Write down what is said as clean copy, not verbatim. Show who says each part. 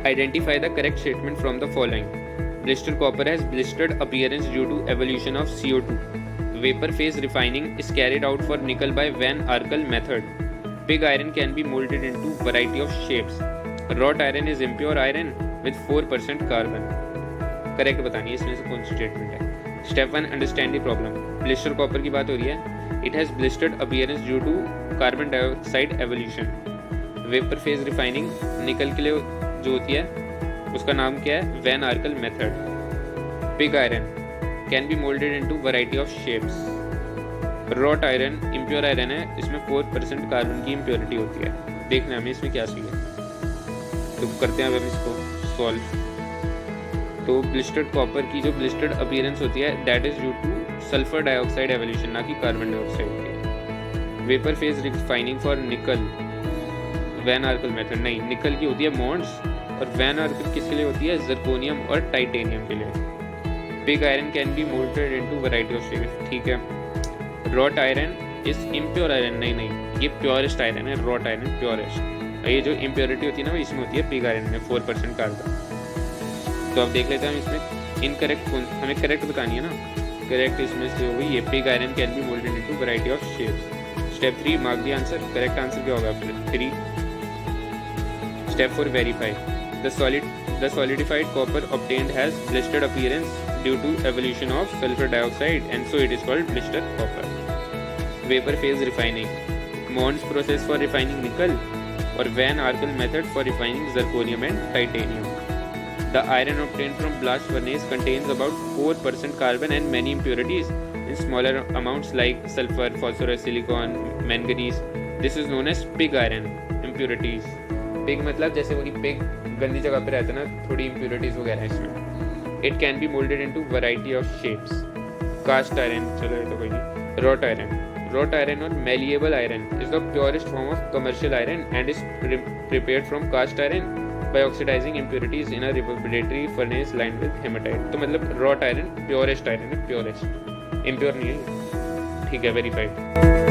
Speaker 1: Identify the correct statement from the following. Blister copper has blistered appearance due to evolution of CO2. Vapor phase refining is carried out for nickel by Van Arkel method. Pig iron can be molded into variety of shapes. Wrought iron is impure iron with 4% carbon. Correct बतानी है इसमें से कौन सी statement है. Step 1, understand the problem. Blister copper की बात हो रही है. It has blistered appearance due to carbon dioxide evolution. Vapour phase refining nickel के लिए जो होती है उसका नाम क्या है? Van Arkel method. Pig iron can be moulded into variety of shapes. Wrought iron impure iron है, इसमें 4% कार्बन की इम्प्योरिटी होती है. देखना हमें इसमें क्या चाहिए, तो करते हैं अब हम इसको सॉल्व. तो ब्लिस्टर्ड कॉपर की जो ब्लिस्टर्ड अपीयरेंस होती है that is due two sulphur dioxide evolution, ना कि कार्बन डाइऑक्साइड की. वेपर फेज रिफाइनिंग फॉर निकल वैन आर्कल मेथड नहीं, निकल की होती है मॉन्ड्स और वैन आर्कल किसके लिए होती है? जर्कोनियम और टाइटेनियम के लिए. Pig iron can be moulded into variety of shape. ठीक है. Wrought iron is impure iron नहीं, ये प्योरेस्ट आयरन है. Wrought iron purest. ये जो इम्प्योरिटी होती है ना वो इसमें होती है पिग आयरन में, 4% कार्बन. तो अब देख लेते हैं हम इसमें इनकरेक्ट कौन, हमें करेक्ट बतानी है ना. करेक्ट इसमें से हो गई ये, pig iron can be moulded into variety of shapes. Step 3, mark the answer. Correct answer क्या होगा? 3. Step 4, verify. The solidified copper obtained has blistered appearance due to evolution of sulfur dioxide and so it is called blister copper. Vapor phase refining. Mond's process for refining nickel or Van Arkel method for refining zirconium and titanium. The iron obtained from blast furnace contains about 4% carbon and many impurities in smaller amounts like sulfur, phosphorus, silicon, manganese. This is known as pig iron impurities. Pig मतलब जैसे वही pig गंदी जगह पे रहता है ना, थोड़ी impurities वगैरह इसमें. It can be molded into variety of shapes. Cast iron, चलो ये तो कोई नहीं. Wrought iron. Wrought iron or malleable iron is the purest form of commercial iron and is prepared from cast iron by oxidizing impurities in a laboratory furnace lined with hematite. तो मतलब wrought iron purest iron है, purest. Impure नहीं है. ठीक है, verified.